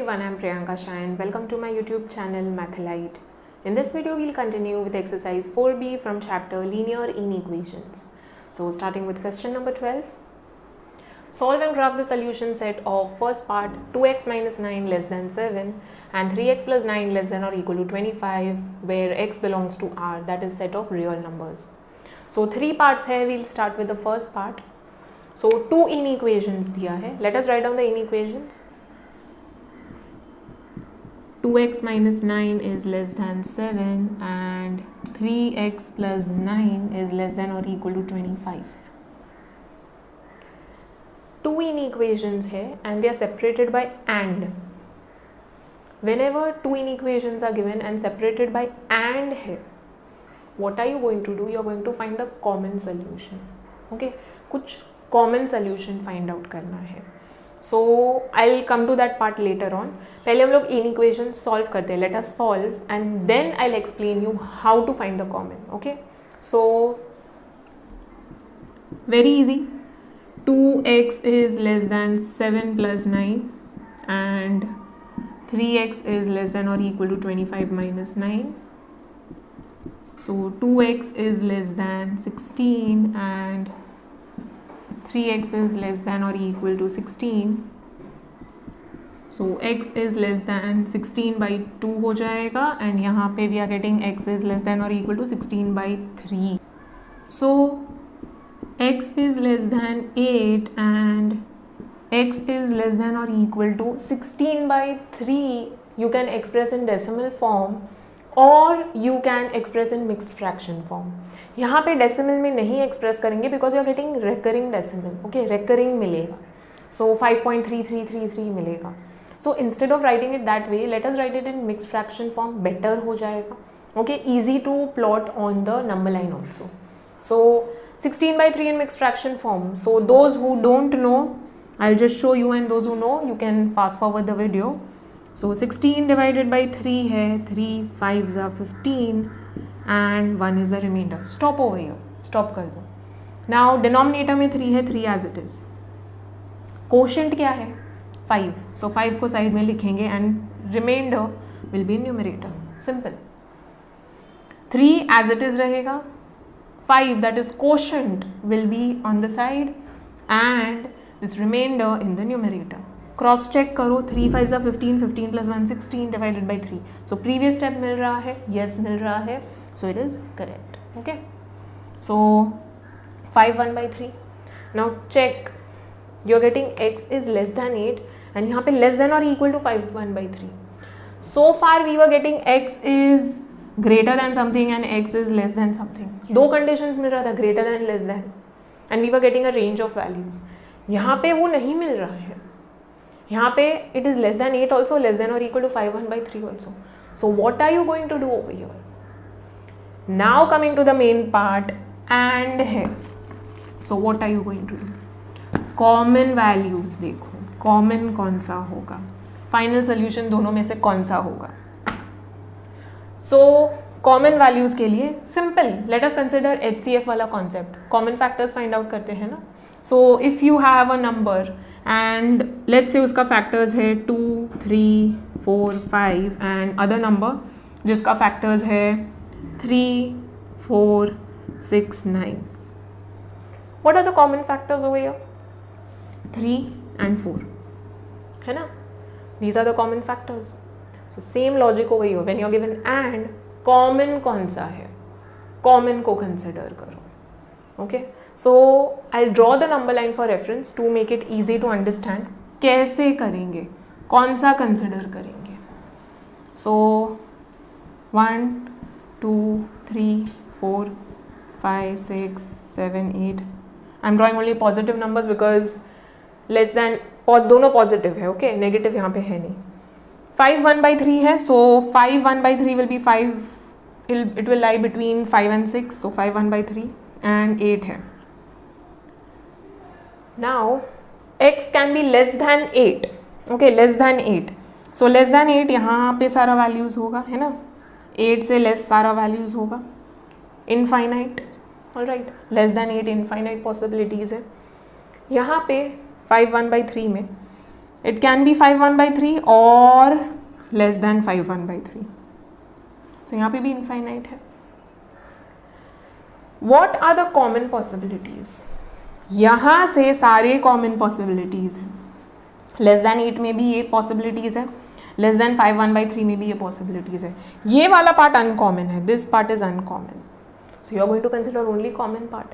everyone, I'm Priyanka Shah and welcome to my YouTube channel Mathlite. In this video, we'll continue with exercise 4B from chapter Linear Inequations. So starting with question number 12. Solve and graph the solution set of first part 2x minus 9 less than 7 and 3x plus 9 less than or equal to 25 where x belongs to R, that is set of real numbers. So three parts here, we'll start with the first part. So two inequations दिया है. Let us write down the inequations. 2x minus 9 is less than 7 and 3x plus 9 is less than or equal to 25. Two inequations here and they are separated by and. Whenever two inequations are given and separated by and here, what are you going to do? You are going to find the common solution. Okay, कुछ common solution find out करना है. So I'll come to that part later on. पहले हम लोग inequation solve करते हैं. Let us solve and then I'll explain you how to find the common. Okay. So very easy. 2x is less than 7 plus 9 and 3x is less than or equal to 25 minus 9. So 2x is less than 16 and 3x is less than or equal to 16. So x is less than 16 by 2 हो जाएगा and यहाँ पे we are getting x is less than or equal to 16 by 3. So x is less than 8 and x is less than or equal to 16 by 3 you can express in decimal form और you can express in mixed fraction form. यहाँ पे decimal में नहीं express करेंगे because you are getting recurring decimal. Okay, recurring मिलेगा. So 5.3333 मिलेगा. So instead of writing it that way, let us write it in mixed fraction form. Better हो जाएगा. Okay, easy to plot on the number line also. So 16 by 3 in mixed fraction form. So those who don't know, I'll just show you, and those who know, you can fast forward the video. So 16 divided by 3 है, 3 5s are 15 and 1 is the remainder. Stop over here. Stop कर दो. Now denominator में 3 है, 3 as it is. Quotient क्या है? 5. So 5 को side में लिखेंगे and remainder will be in numerator. Simple. 3 as it is रहेगा. 5 that is quotient will be on the side and this remainder in the numerator. Cross check करो. 3 5s are 15, 15 plus 1 16 divided by 3. So previous step मिल रहा है, yes मिल रहा है, so it is correct. Okay, so 5 1 by 3. Now check, you're getting x is less than 8 and यहाँ पे less than or equal to 5 1 by 3. So far we were getting x is greater than something and x is less than something. दो conditions मिल रहा था, greater than, less than, and we were getting a range of values. यहाँ पे वो नहीं मिल रहा है. यहाँ पे it is less than 8 also, less than or equal to 5 1 by 3 also. So what are you going to do over here? Now coming to the main part and है. So what are you going to do? Common values देखो, common कौन सा होगा, final solution दोनों में से कौन सा होगा. So common values के लिए simple, let us consider HCF वाला concept. Common factors find out करते हैं ना. So if you have a number and let's say उसका factors है 2 3 4 5 and other number जिसका factors है 3 4 6 9. What are the common factors over here? 3 and 4 है ना. These are the common factors. So same logic over here. When you are given and common कौन सा है, common को consider करो. Okay, so I'll draw the number line for reference to make it easy to understand. कैसे करेंगे, कौन सा consider करेंगे. So 1 2 3 4 5 6 7 8. I'm drawing only positive numbers because less than दोनों positive है. Okay, negative यहाँ पे है नहीं. 5 1 by 3 है, so 5 1 by 3 will be 5. It will lie between 5 and 6. So 5 1 by 3 and 8 है. Now x can be less than 8. Okay, less than 8. So less than 8 यहाँ पे सारा values होगा, है ना. 8 से less सारा values होगा. Infinite. Alright, less than 8 infinite possibilities है. यहाँ पे 5 1 by 3 में It can be 5 1/3 और less than 5 1/3. So यहाँ पे भी infinite है. What are the common possibilities? यहाँ से सारे common possibilities हैं. Less than 8 में भी ये possibilities है. Less than 5 1/3 में भी ये possibilities है. ये वाला part uncommon है. This part is uncommon. So you are going to consider only common part.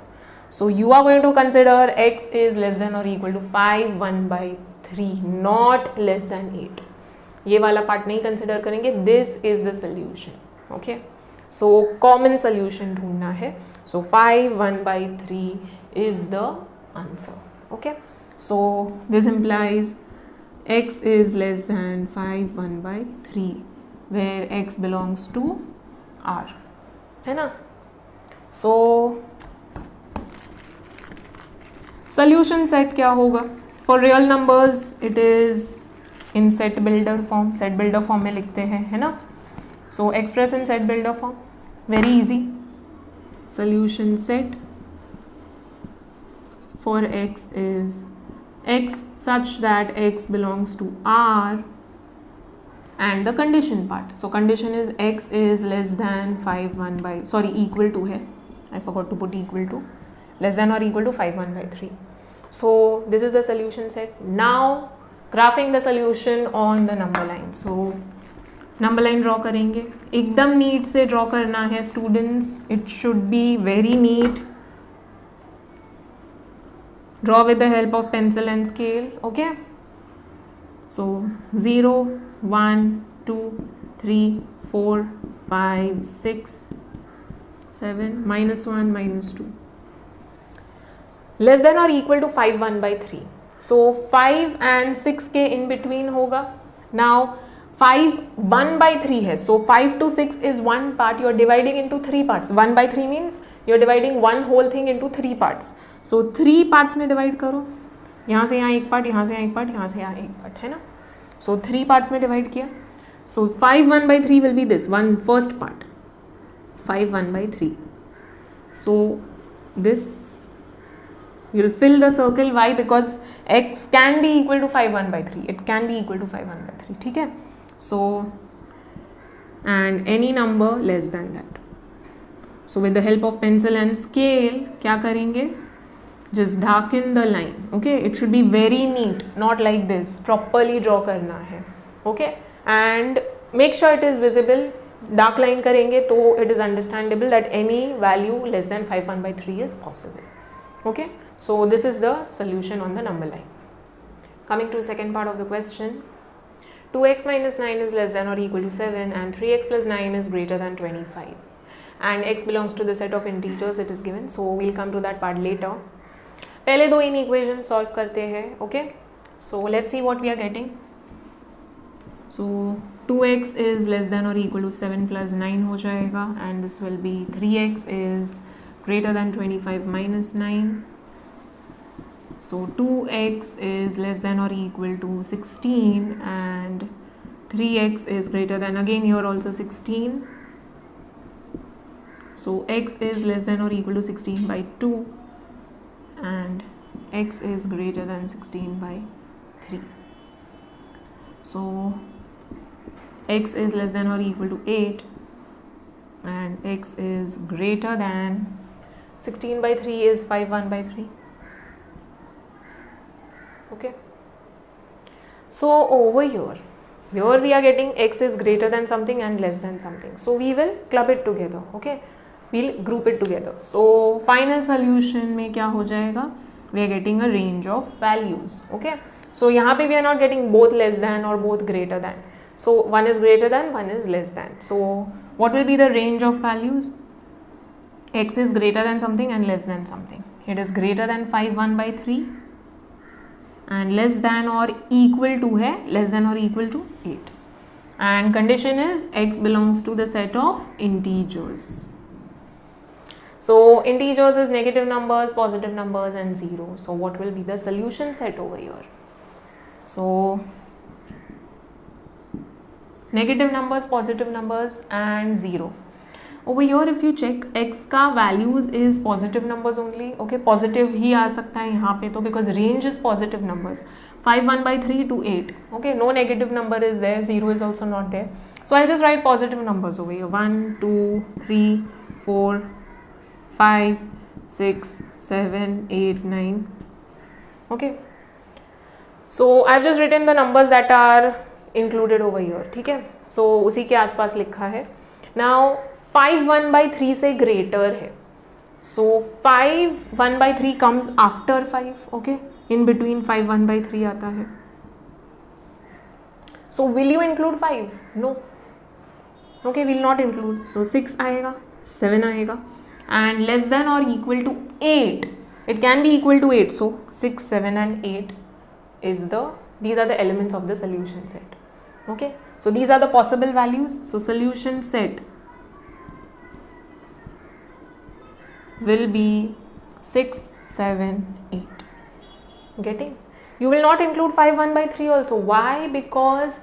So you are going to consider x is less than or equal to 5 1/3, not less than 8. ये वाला part नहीं consider करेंगे. This is the solution. Okay. So common solution ढूंढना है. So 5 1/3 is the answer. Okay. So this implies x is less than 5 1/3 where x belongs to R. है ना? So solution set क्या होगा? For real numbers it is in set builder form. Set builder form में लिखते हैं, है ना? So express in set builder form. Very easy. Solution set for x is x such that x belongs to R and the condition part. So condition is x is less than 5 equal to है. I forgot to put equal to. Less than or equal to 5 1/3. So this is the solution set. Now graphing the solution on the number line. So number line draw करेंगे. एकदम neat से draw करना है students. It should be very neat. Draw with the help of pencil and scale. Okay. So 0 1 2 3 4 5 6 7 -1 -2 less than or equal to 5 1/3. So 5 and 6 के in between होगा. Now 5 1/3 है. So 5 to 6 is one part. You are dividing into 3 parts. 1/3 means you are dividing one whole thing into 3 parts. So 3 parts में divide करो. यहाँ से यहाँ एक part, यहाँ से यहाँ एक part, यहाँ से यहाँ एक part, है ना? So 3 parts में divide किया. So 5 1/3 will be this one first part. 5 1/3. So this you'll fill the circle. Why? Because x can be equal to 5 1/3. It can be equal to 5 1/3. ठीक है? So and any number less than that. So with the help of pencil and scale क्या करेंगे? Just darken the line. Okay? It should be very neat, not like this. Properly draw करना है. Okay? And make sure it is visible. Dark line करेंगे तो it is understandable that any value less than 5 1/3 is possible. Okay? So this is the solution on the number line. Coming to the second part of the question. 2x minus 9 is less than or equal to 7 and 3x plus 9 is greater than 25. And x belongs to the set of integers it is given. So we'll come to that part later. पहले दो in equation solve करते हैं. Okay, so let's see what we are getting. So 2x is less than और equal to 7 plus 9 हो जाएगा and this will be 3x is greater than 25 minus 9. So 2x is less than or equal to 16 and 3x is greater than, again here also 16. So x is less than or equal to 16 by 2 and x is greater than 16 by 3. So x is less than or equal to 8 and x is greater than 16 by 3 is 5 1/3. Okay, so over here we are getting x is greater than something and less than something, so we will club it together. Okay, we'll group it together. So final solution में क्या हो जाएगा? We are getting a range of values. Okay, so यहाँ पे we are not getting both less than or both greater than, so one is greater than, one is less than. So what will be the range of values? X is greater than something and less than something. It is greater than 5 1/3 and less than or equal to है less than or equal to 8 and condition is x belongs to the set of integers. So integers is negative numbers, positive numbers and 0. So what will be the solution set over here? So negative numbers, positive numbers and 0. Over here if you check x का values is positive numbers only. Okay, positive ही आ सकता है यहाँ पे तो because range is positive numbers. 5 1 by 3 to 8. Okay, no negative number is there, 0 is also not there. So I'll just write positive numbers over here. 1 2 3 4 5 6 7 8 9. Okay, so I've just written the numbers that are included over here. ठीक है, so उसी के आसपास लिखा है. Now 5 1 by 3 से greater है, so 5 1 by 3 comes after 5. Okay, in between 5 1 by 3 आता है. So will you include 5? No. Okay, will not include. So 6 आएगा, 7 आएगा, and less than or equal to 8. It can be equal to 8. So 6, 7 and 8 is these are the elements of the solution set. Okay, so these are the possible values. So solution set will be 6, 7, 8. Getting? You will not include 5 1 by 3 also. Why? Because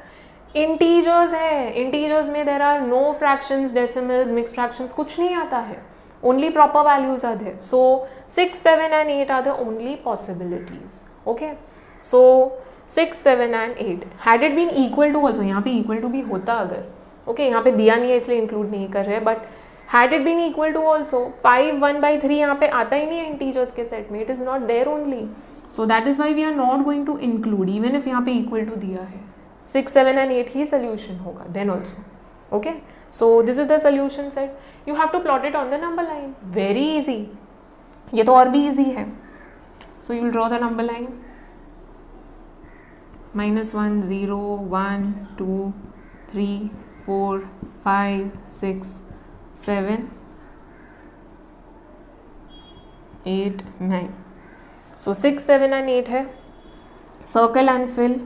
integers है, integers में there are no fractions, decimals, mixed fractions, कुछ नहीं आता है. Only proper values are there. So 6, 7 and 8 are the only possibilities. Okay, so 6, 7 and 8. Had it been equal to also, यहाँ पे equal to भी होता अगर, okay, यहाँ पे दिया नहीं है इसलिए include नहीं कर रहे, but had it been equal to also, 5 1 by 3 यहाँ पे आता ही नहीं है integers के set में, it is not there only. So that is why we are not going to include, even if यहाँ पे equal to दिया है. 6, 7 and 8 ही solution होगा then also. Okay, so this is the solution set. You have to plot it on the number line. Very easy. ये तो और भी easy है. So you will draw the number line. -1 0 1 2 3 4 5 6 7 8 9. So 6 7 and 8 है. Circle and fill.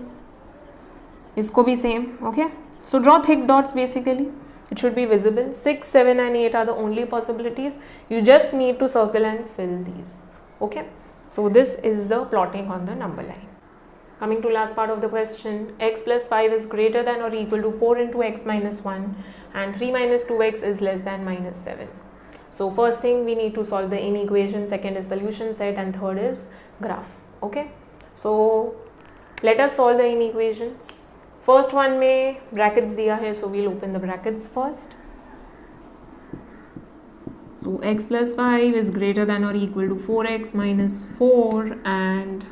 इसको भी same. Okay, so draw thick dots basically. It should be visible. 6 7 and 8 are the only possibilities. You just need to circle and fill these. Okay, so this is the plotting on the number line. Coming to last part of the question, x plus 5 is greater than or equal to 4 into x minus 1 and 3 minus 2x is less than minus 7. So first thing we need to solve the inequation, second is solution set and third is graph. Okay, so let us solve the inequations. First one में brackets दिया है, so we'll open the brackets first. So x plus 5 is greater than or equal to 4x minus 4 and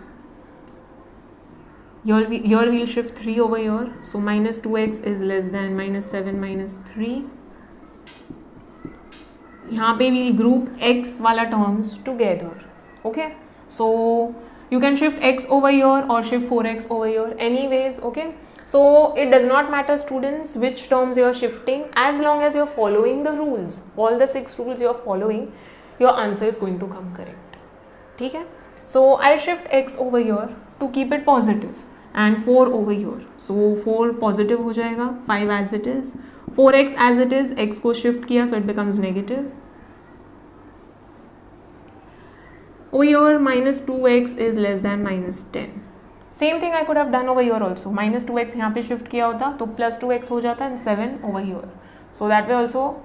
here we'll shift 3 over here. So minus 2x is less than minus 7 minus 3. यहाँ पे we'll group x वाला terms together. Okay, so you can shift x over here or shift 4x over here anyways. Okay, so it does not matter students which terms you are shifting, as long as you are following the rules, all the 6 rules you are following, your answer is going to come correct. ठीक है, so I'll shift x over here to keep it positive and 4 over here. So 4 positive हो जाएगा, 5 as it is, 4x as it is, x को shift किया so it becomes negative. Over here minus 2x is less than minus 10. Same thing I could have done over here also. Minus 2x यहाँ पे shift किया होता तो plus 2x हो जाता and 7 over here. So that way also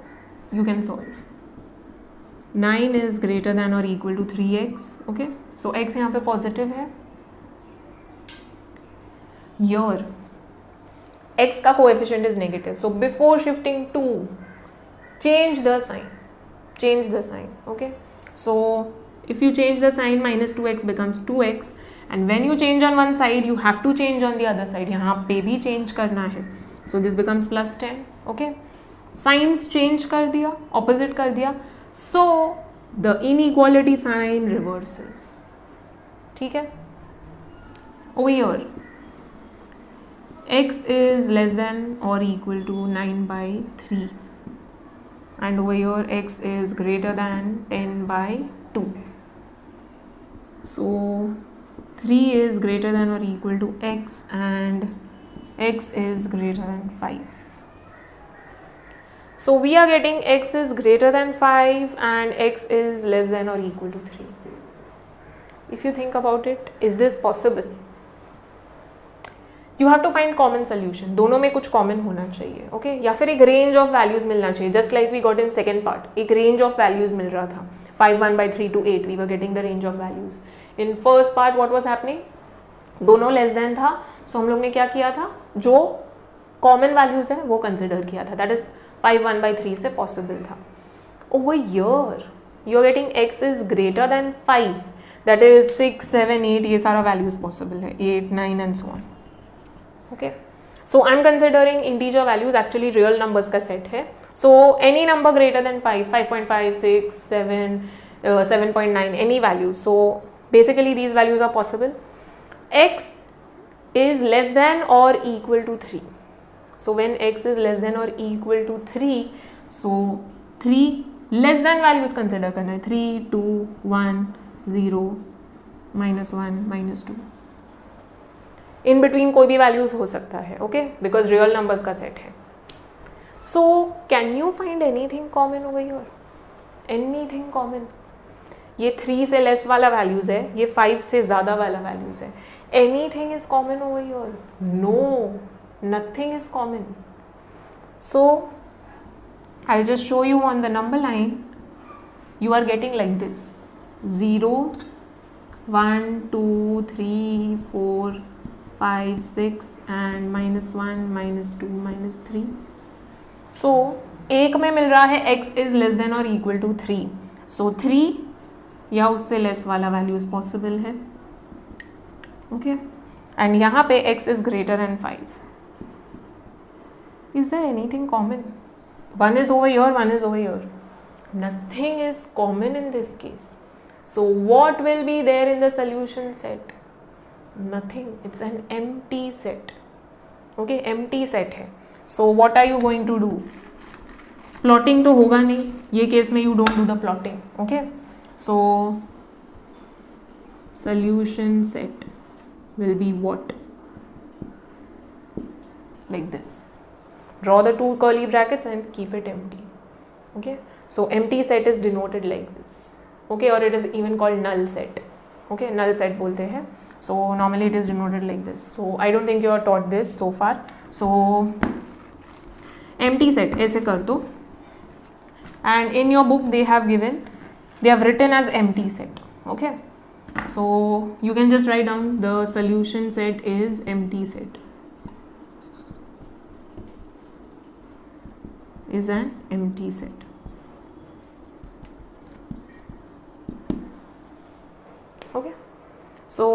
you can solve. 9 is greater than or equal to 3x. Okay, so x यहाँ पे positive है. Here x का coefficient is negative. So before shifting 2, change the sign. Change the sign. Okay, so if you change the sign, minus 2x becomes 2x. And when you change on one side, you have to change on the other side. यहाँ पे भी change करना है. So this becomes plus 10. Okay, signs change कर दिया, opposite कर दिया. So the inequality sign reverses. ठीक है. Over here, x is less than or equal to 9 by 3. And over here, x is greater than 10 by 2. So 3 is greater than or equal to x and x is greater than 5. So we are getting x is greater than 5 and x is less than or equal to 3. If you think about it, is this possible? You have to find common solution. दोनों में कुछ common होना चाहिए, okay? या फिर एक range of values मिलना चाहिए, just like we got in second part. एक range of values मिल रहा था. 5 1 by 3 to 8, we were getting the range of values. In first part, what was happening? दोनों लेस देन था, सो हम लोग ने क्या किया था, जो कॉमन वैल्यूज है वो कंसिडर किया था, दैट इज 5 1/3 से पॉसिबल था. Over here you are getting x is greater than 5, that is 6 7 8, ये सारा वैल्यूज पॉसिबल है, 8 9 and so on. Okay, so I am considering integer values, actually real numbers का सेट है. So any number greater than 5, 5.5 6 7 7.9, any value. So basically these values are possible. X is less than or equal to 3. So when x is less than or equal to 3, so 3 less than values consider करना है, 3 2 1 0 -1 -2, in between कोई भी values हो सकता है. okay, because real numbers का set है. So can you find anything common over here? Anything common? ये 3 से लेस वाला वैल्यूज है, ये 5 से ज़्यादा वाला वैल्यूज है. Anything is common over here? No, nothing is common. So I just show you on the number line. You are getting like this 0 1 2 3 4 5 6 and -1 -2 -3. So एक में मिल रहा है x इज लेस देन और इक्वल टू 3. सो 3 या उससे less वाला values possible है. ओके, एंड यहाँ पे x is greater than 5. Is there anything common? 1 is over here, 1 is over here. Nothing is common in this case. So what will be there in the solution set? Nothing. It's an empty set. Okay, empty set है. So what are you going to do? Plotting तो होगा नहीं ये case में, you don't do the plotting. Okay, so solution set will be what? Like this. Draw the 2 curly brackets and keep it empty. Okay, so empty set is denoted like this. Okay, or it is even called null set. Okay, null set बोलते हैं. So normally it is denoted like this. So I don't think you are taught this so far. So empty set ऐसे कर दो, and in your book they have written as empty set. Okay, so you can just write down the solution set is empty set, is an empty set. Okay, so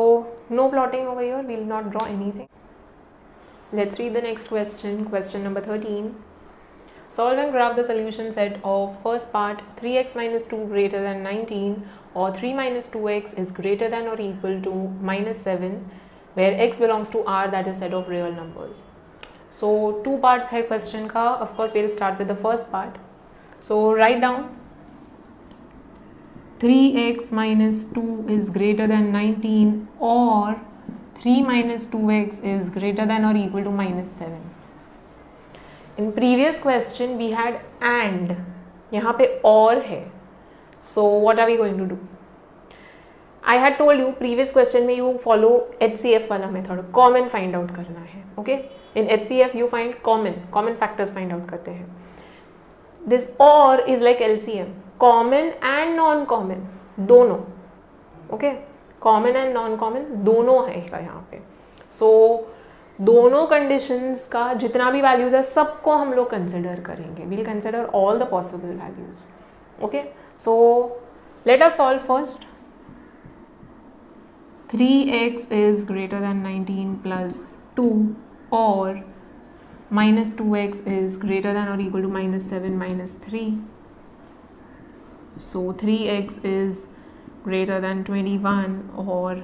no plotting over here, we will not draw anything. Let's read the next question. Question number 13. Solve and graph the solution set of first part 3x minus 2 greater than 19 or 3 minus 2x is greater than or equal to -7 where x belongs to R, that is set of real numbers. So 2 parts है question का. Of course we'll start with the first part. So write down 3x minus 2 is greater than 19 or 3 minus 2x is greater than or equal to -7. In previous question we had and, यहाँ पे और है. So what are we going to do? I had told you previous question में you follow HCF वाला method, common find out करना है. Okay, in HCF you find common factors find out करते हैं. This or is like LCM, common and non-common दोनों. Okay, common and non-common दोनों है यहाँ पे. So दोनों कंडीशंस का जितना भी वैल्यूज है सबको हम लोग कंसिडर करेंगे. We'll consider all the possible values. Okay, so let us solve first. 3x is greater than 19 plus 2 or minus 2x is greater than or equal to -7 minus 3. So 3x is greater than 21 or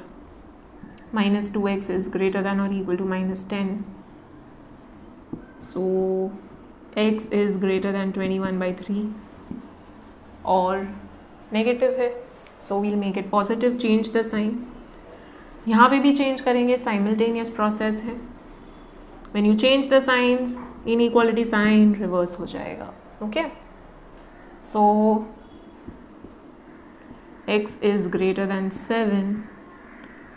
minus 2x is greater than or equal to -10. So x is greater than 21/3 or negative है. So we'll make it positive. Change the sign. यहाँ पे भी change करेंगे, simultaneous process है. When you change the signs, inequality sign reverse हो जाएगा. Okay, so x is greater than 7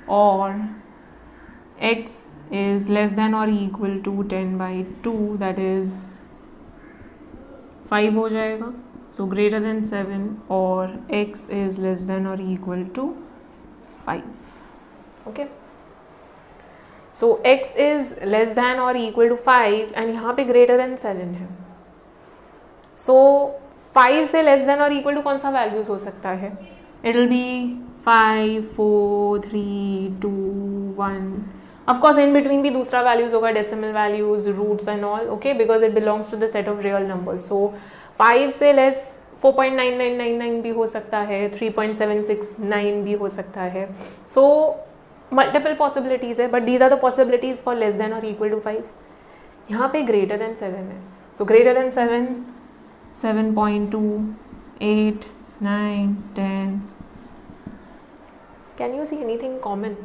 or x is less than or equal to 10/2, that is 5 हो जाएगा. So greater than 7 or x is less than or equal to 5. Okay, so x is less than और equal to 5 and यहाँ पे greater than 7 है. So 5 से less than और equal to कौन सा वैल्यूज हो सकता है? It will be 5, 4, 3, 2, 1. Of course in between भी दूसरा वैल्यूज होगा, decimal values, roots and all, okay, because it belongs to the set of real numbers. So 5 से लेस 4.9999 भी हो सकता है, 3.769 भी हो सकता है. सो मल्टीपल पॉसिबिलिटीज है, but these are the possibilities for less than और इक्वल टू 5. यहाँ पे ग्रेटर देन 7 है. So greater than 7, 7.2, 8, 9, 10. Can you see anything common?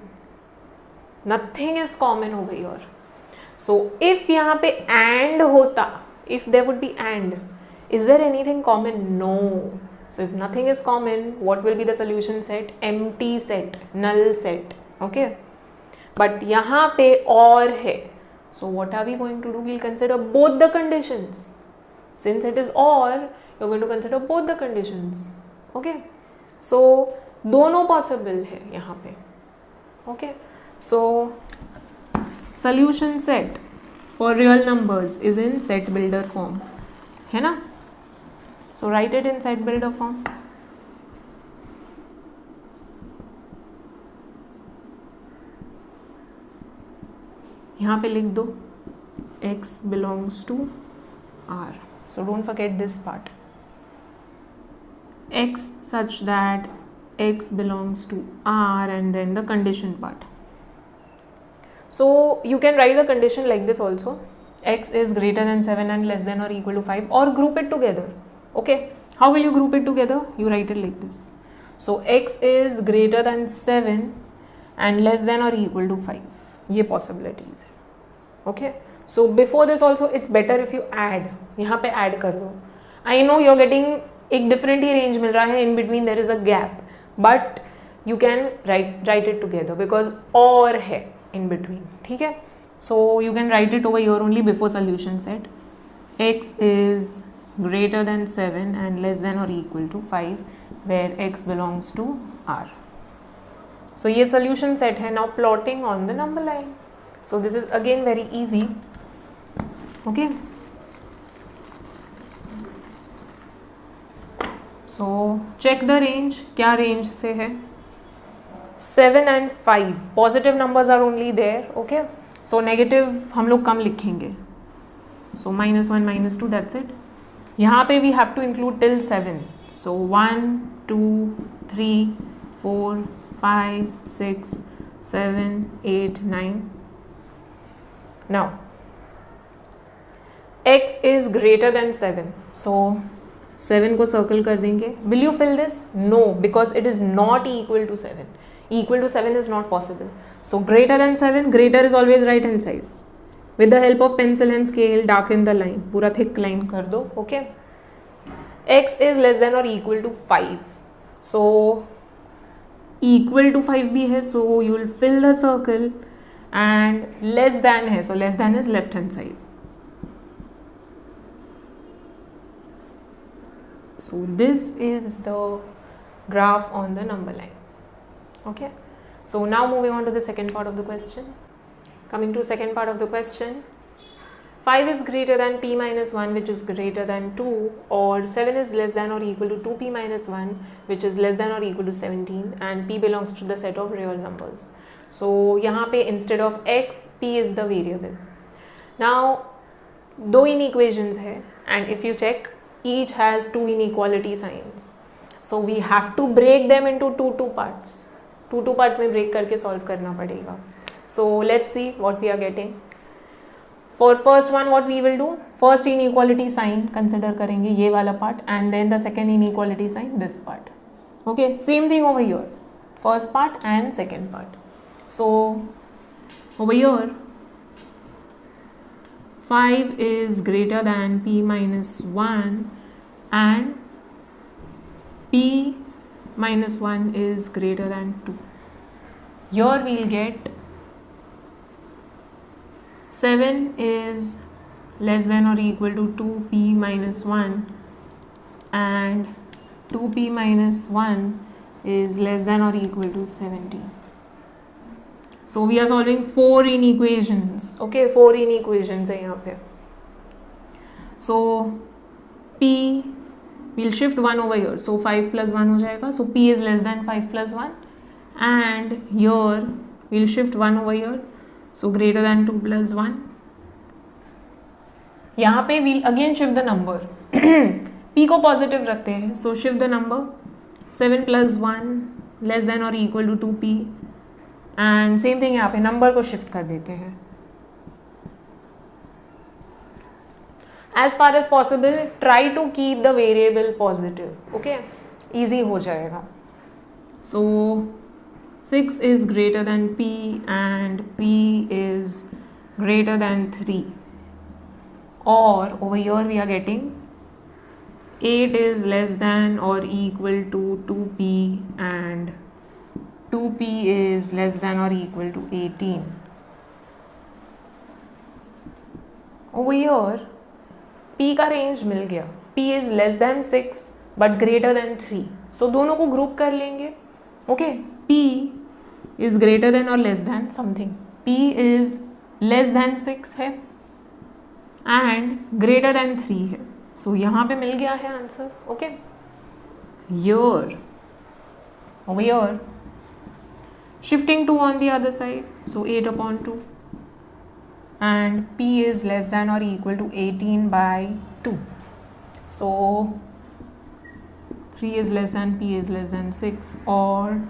Nothing is common over here. So if यहाँ पे and होता, if there would be and, is there anything common? No. So if nothing is common, what will be the solution set? Empty set, null set. Okay. But यहाँ पे और है. So what are we going to do? We'll consider both the conditions. Since it is or, you're going to consider both the conditions. Okay. So दोनों possible है यहाँ पे. Okay, so solution set for real numbers is in set builder form, है ना. So write it in set builder form. यहाँ पे लिख दो x belongs to R. So don't forget this part. X such that x belongs to R and then the condition part. So you can write the condition like this also. X is greater than 7 and less than or equal to 5, or group it together. Okay, how will you group it together? You write it like this. So x is greater than 7 and less than or equal to 5. ये possibilities है. Okay, so before this also it's better if you add. यहाँ पे add कर दो. I know you're getting एक different ही range मिल रहा है, in between there is a gap, but you can write it together because और है in between. ठीक है, so you can write it over here only before solution set. X is greater than 7 and less than or equal to 5 where x belongs to R. So ये solution set है. Now plotting on the number line. So this is again very easy. Okay. So check the range. क्या range से है? 7 and 5. Positive numbers are only there. Okay. So negative हम लोग कम लिखेंगे. So -1, -2, that's it. यहाँ पे we have to include till 7. So 1, 2, 3, 4, 5, 6, 7, 8, 9. Now x is greater than 7. So 7 को circle कर देंगे. Will you fill this? No, because it is not equal to 7. Equal to 7 is not possible. So greater than 7, greater is always right hand side. With the help of pencil and scale, darken the line. पूरा thick line कर दो. Okay. X is less than or equal to 5. So equal to 5 भी है. So you will fill the circle. And less than है. So less than is left hand side. So this is the graph on the number line. Okay. So now moving on to the second part of the question. Coming to second part of the question. 5 is greater than p minus 1 which is greater than 2, or 7 is less than or equal to 2p minus 1 which is less than or equal to 17, and p belongs to the set of real numbers. So यहाँ पे instead of x, p is the variable. Now दो inequations है, and if you check each has two inequality signs. So we have to break them into two parts. Two parts में break करके solve करना पड़ेगा. So let's see what we are getting. For first one what we will do? First inequality sign consider करेंगे ये वाला part, and then the second inequality sign this part. Okay, same thing over here. First part and second part. So over here 5 is greater than p minus 1 and p minus 1 is greater than 2. Here we will get 7 is less than or equal to 2p minus 1 and 2p minus 1 is less than or equal to 17. So we are solving 4 inequations. Okay, 4 inequations है यहाँ पे. सो p we'll shift 1 over here, so 5 plus 1 हो जाएगा. So p is less than 5 plus 1, and here we'll shift 1 over here, so greater than 2 plus 1. यहाँ पे we'll again shift the number. p को positive रखते हैं, so shift the number. 7 plus 1 less than or equal to 2p, and same thing यहाँ पे number को shift कर देते हैं. As far as possible, try to keep the variable positive. Okay, easy हो जाएगा. So 6 is greater than p and p is greater than 3. Or over here we are getting 8 is less than or equal to 2p and 2p is less than or equal to 18. Over here p का range मिल गया. p is less than 6 but greater than 3. So दोनों को group कर लेंगे. Okay, p is greater than और less than something. p is less than 6 है and greater than 3 है. सो यहाँ पे मिल गया है answer. Okay, here over here shifting 2 on the other side, so 8 upon 2, and p is less than or equal to 18 by 2. So 3 is less than, p is less than 6, or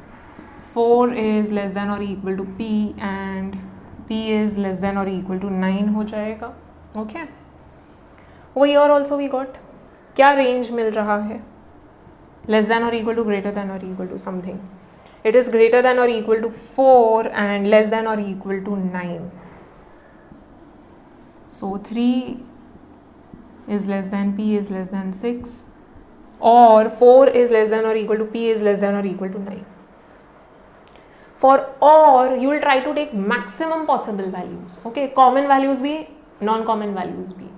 4 is less than or equal to p and p is less than or equal to 9 हो जाएगा. Okay, over here also we got क्या range मिल रहा है. Less than और equal to greater than और equal to something. It is greater than और equal to 4 and less than और equal to 9. So 3 is less than, p is less than 6, or 4 is less than or equal to p is less than or equal to 9. For or you will try to take maximum possible values. Okay, common values भी, non-common values भी.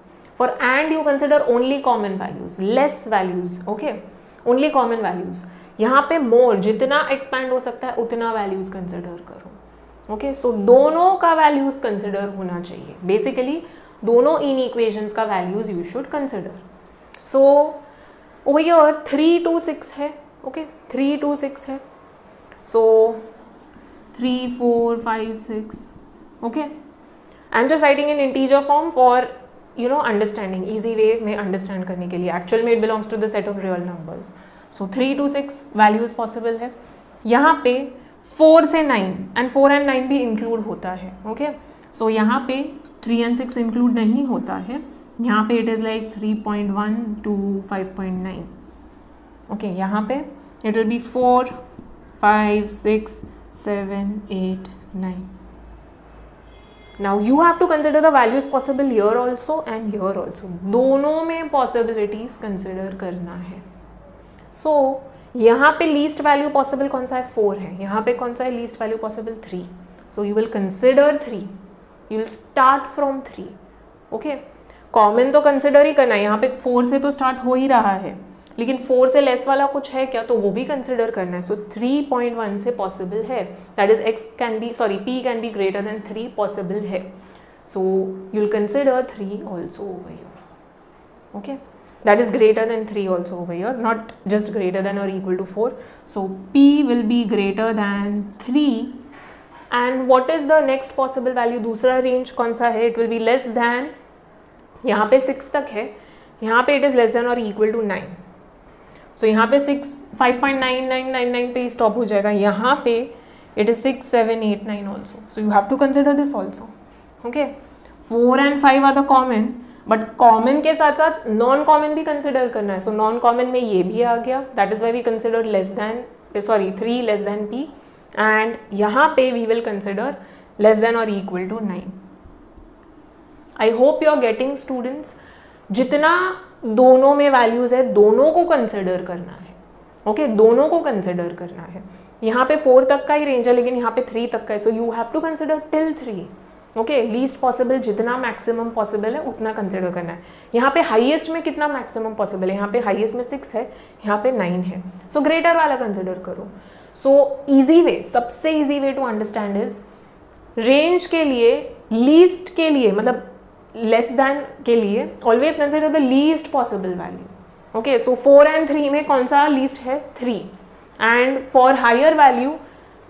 For and you consider only common values, less values. Okay, only common values. यहाँ पे more, जितना expand हो सकता है उतना values consider करो. ओके, सो दोनों का वैल्यूज कंसिडर होना चाहिए. बेसिकली दोनों इन इक्वेशंस का values you should consider. So over here 3 2 6 है. ओके, 3 2 6 है. So 3 4 5 6. Okay, I am just writing in integer form for you know understanding, easy way में अंडरस्टैंड करने के लिए. एक्चुअल में it belongs to the set of real numbers. So 3 2 6 values possible है. यहाँ पे 4 से 9 एंड 4 एंड 9 भी इंक्लूड होता है. ओके, सो यहाँ पे 3 एंड 6 इंक्लूड नहीं होता है. यहाँ पे it is like 3.1 to 5.9. Okay, यहाँ पे it will be 4 5 6 7 8 9. Now you have to consider the values possible here also and here also. दोनों में पॉसिबिलिटीज कंसिडर करना है. सो यहाँ पे लीस्ट वैल्यू पॉसिबल कौन सा है, 4 है. यहाँ पे कौन सा है least value possible, 3. So you will consider 3, you will start from 3. Okay, common तो कंसिडर ही करना है. यहाँ पे 4 से तो स्टार्ट हो ही रहा है, लेकिन 4 से लेस वाला कुछ है क्या, तो वो भी कंसिडर करना है. सो 3.1 से पॉसिबल है, that is x can be p can be greater than 3 possible है. So you will consider 3 also over here. Okay, that is greater than 3 also over here, not just greater than or equal to 4. So p will be greater than 3, and what is the next possible value, दूसरा range कौन सा है, it will be less than, यहाँ पे 6 तक है, यहाँ पे it is less than or equal to 9. So यहाँ पे 6 5.9999 पे stop हो जाएगा. यहाँ पे it is 6 7 8 9 also. So you have to consider this also. Okay, 4 and 5 are the common, but common के साथ साथ नॉन कॉमन भी कंसिडर करना है. सो नॉन कॉमन में ये भी आ गया, that is why we consider less than 3 less than p, and यहाँ पे we will consider less than और equal to 9. I hope you are getting students. जितना दोनों में वैल्यूज है दोनों को कंसिडर करना है. ओके, दोनों को कंसिडर करना है. यहाँ पे 4 तक का ही रेंज है, लेकिन यहाँ पे 3 तक का है. So you have to consider till 3. Okay, least possible जितना मैक्सिमम पॉसिबल है उतना कंसिडर करना है. यहाँ पे हाईएस्ट में कितना मैक्सिमम पॉसिबल है, यहाँ पे हाईएस्ट में 6 है, यहाँ पे 9 है. सो ग्रेटर वाला कंसिडर करो. सो इजी वे, सबसे easy way to understand is range के लिए, लीस्ट के लिए, मतलब लेस दैन के लिए always consider the least possible value. Okay, so 4 and 3 में कौन सा लीस्ट है? 3. एंड फॉर हायर वैल्यू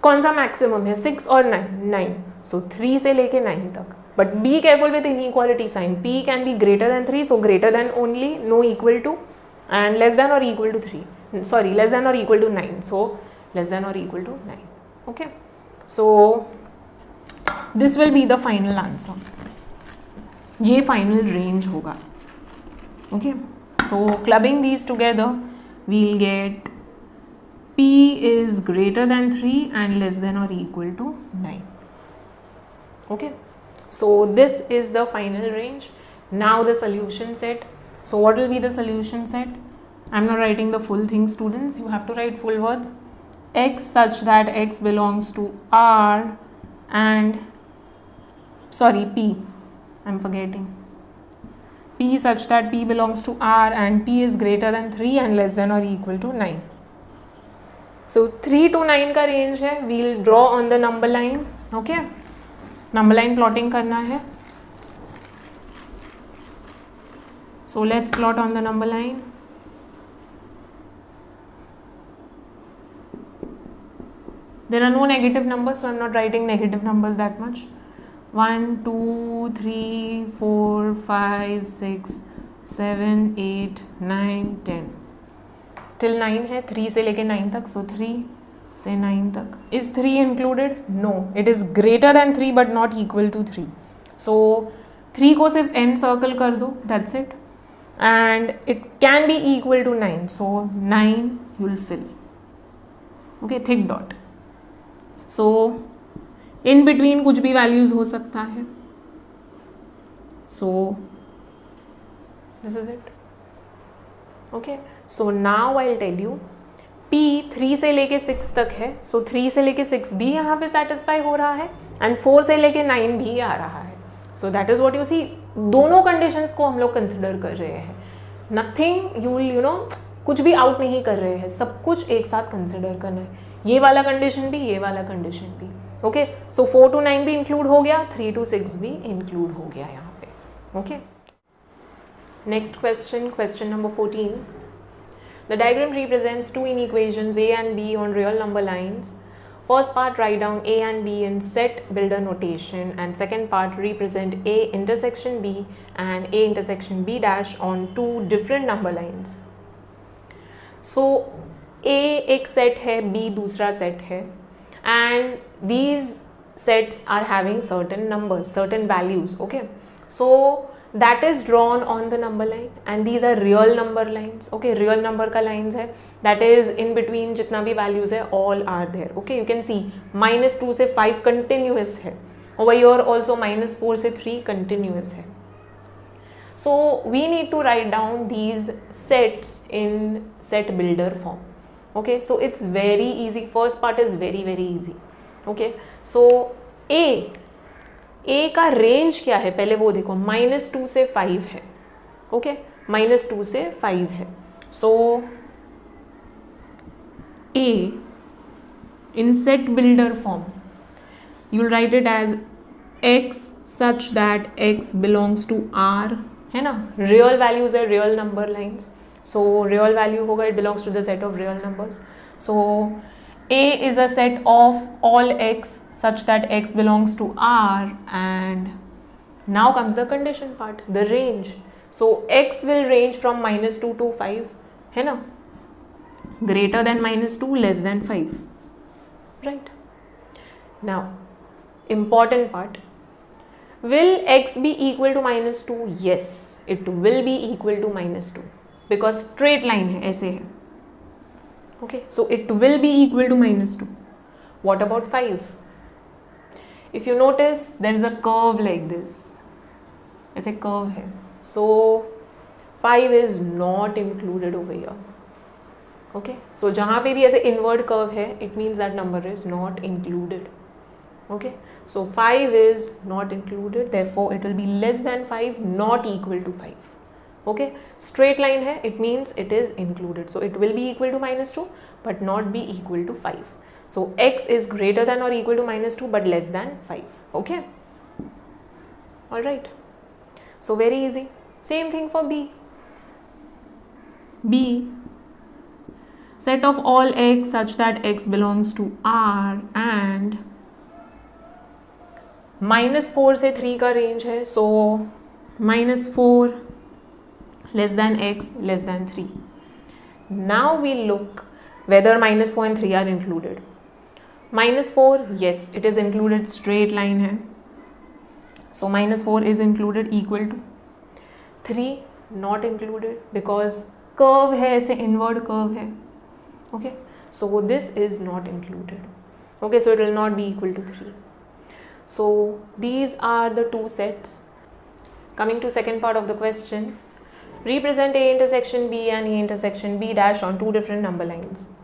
कौन सा मैक्सिमम है? 6 और 9. सो 3 से लेके 9 तक. But be careful with inequality sign. p can be greater than 3, so greater than only, no equal to, and less than और equal to 3, sorry less than और equal to 9, so less than और equal to 9. Okay, so this will be the final answer. ये final range होगा. Okay, so clubbing these together we'll get p is greater than 3 and less than or equal to 9. Okay, so this is the final range. Now the solution set. So what will be the solution set? I'm not writing the full thing, students. You have to write full words. X such that x belongs to R and, sorry, P. I'm forgetting. P such that P belongs to R and P is greater than 3 and less than or equal to 9. So 3 to 9 का range है. We'll draw on the number line. Okay, number line plotting करना है. So let's plot on the number line. There are no negative numbers, so I'm not writing negative numbers that much. 1, 2, 3, 4, 5, 6, 7, 8, 9, 10. Till 9 है, 3 से लेके 9 तक. सो 3 से 9 तक. Is 3 included? No, it is greater than 3 but not equal to 3. So 3 को सिर्फ n circle कर दो, that's it. And it can be equal to 9, so 9 you will fill. Okay, thick dot. So in between कुछ भी values हो सकता है. So this is it. Okay, so now I will tell you, p 3 से लेके 6 तक है. So 3 से लेके 6 भी यहाँ पे सेटिस्फाई हो रहा है एंड 4 से लेके 9 भी आ रहा है. So that is what you see. दोनों कंडीशंस को हम लोग कंसिडर कर रहे हैं. नथिंग यू नो कुछ भी आउट नहीं कर रहे हैं, सब कुछ एक साथ कंसिडर करना है. ये वाला कंडीशन भी, ये वाला कंडीशन भी. ओके, सो 4 to 9 भी इंक्लूड हो गया, 3 to 6 भी इंक्लूड हो गया यहाँ पे. Okay, next question, question number 14. The diagram represents two inequations A and B on real number lines. First part, write down A and B in set builder notation, and second part, represent A intersection B and A intersection B dash on two different number lines. So A एक set है, B दूसरा set है, and these sets are having certain numbers, certain values. Okay, so that is drawn on the number line and these are real number lines. Okay, real number का lines है, that is in between जितना भी values है all are there. Okay, you can see -2 से 5 continuous है, over here also -4 से 3 continuous है. So we need to write down these sets in set builder form. Okay, so it's very easy. First part is very easy. Okay, so A का range क्या है पहले वो देखो. -2 से 5 है. ओके, -2 से 5 है. So A in set builder form you'll write it as x such that x belongs to R, है ना. रियल वैल्यूज है, real number lines. So real value होगा, it belongs to the set of real numbers. So A is a set of all x such that x belongs to R, and now comes the condition part, the range. So x will range from -2 to 5, है ना. Greater than -2, less than 5, right? Now important part, will x be equal to -2? Yes, it will be equal to -2 because straight line है, ऐसे है. Okay, so it will be equal to -2. What about 5? If you notice, there is a curve like this. ऐसे curve है. So 5 is not included over here. Okay, so जहाँ पे भी ऐसे inward curve है, it means that number is not included. Okay, so 5 is not included, therefore it will be less than 5, not equal to 5. Okay, straight line है, it means it is included, so it will be equal to -2 but not be equal to 5. So x is greater than or equal to -2 but less than 5. Okay, all right. So very easy. Same thing for b. B, set of all x such that x belongs to R and -4 से 3 का range है. So -4 less than x less than 3. Now we look whether -4 and 3 are included. -4, yes, it is included, straight line है. So -4 is included, equal to 3 not included because curve है, ऐसे inward curve है. Okay, so this is not included. Okay, so it will not be equal to 3. So these are the two sets. Coming to second part of the question, represent A intersection B and A intersection B dash on two different number lines.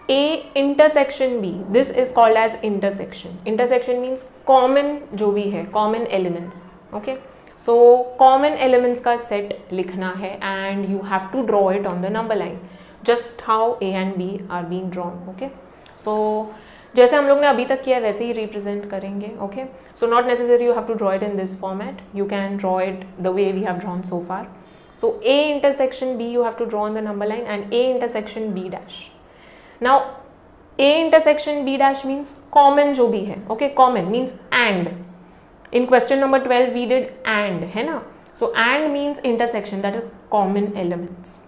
A intersection B, this is called as intersection. Intersection means common जो भी है, common elements. Okay, so common elements का set लिखना है and you have to draw it on the number line, just how A and B are being drawn. Okay, so जैसे हम लोग ने अभी तक किया वैसे ही represent करेंगे. Okay, so not necessary you have to draw it in this format, you can draw it the way we have drawn so far. So A intersection B you have to draw on the number line and A intersection B dash. Now A intersection B dash means common जो भी है. Okay, common means and. In question number 12 we did and, है ना. So and means intersection, that is common elements.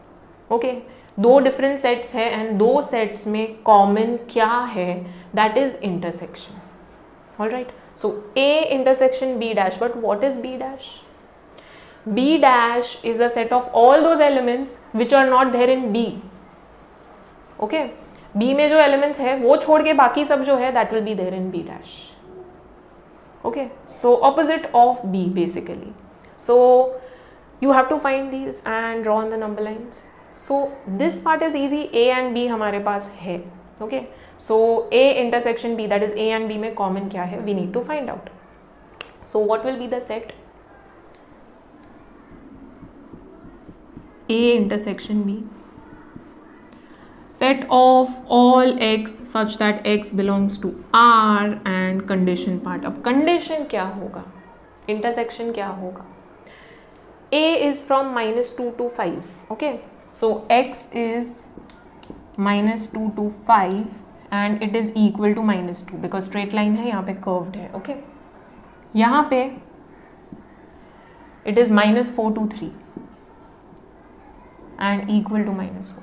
Okay, दो different sets है and दो sets में common क्या है, that is intersection. All right, so A intersection B dash, but what is B dash? B dash is a set of all those elements which are not there in B. Okay, B में जो elements है वो छोड़ के बाकी सब जो है that will be there in B dash. Okay, so opposite of B basically. So you have to find these and draw on the number lines. So this part is easy, A and B हमारे पास है. Okay, so A intersection B, that is A and B में common क्या है, we need to find out. So what will be the set? A intersection B, set of all x such that x belongs to R and condition part. अब condition क्या होगा, intersection क्या होगा? A is from -2 to 5. Okay, so x is -2 to 5 and it is equal to -2 because straight line है, यहाँ पे curved है. Okay, यहाँ पे it is -4 to 3 and equal to -4.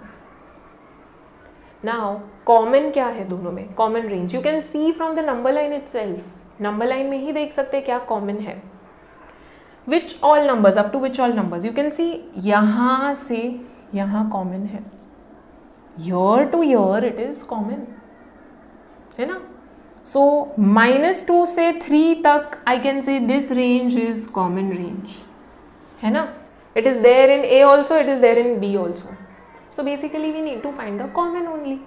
Now common क्या है दोनों में, common range you can see from the number line itself. number line में ही देख सकते हैं क्या common है. Which all numbers, up to which all numbers you can see, यहाँ से यहाँ common है, here to here it is common, है ना. So -2 से 3 तक I can say this range is common range, है ना. It is there in A also, it is there in B also. So basically we need to find the common only.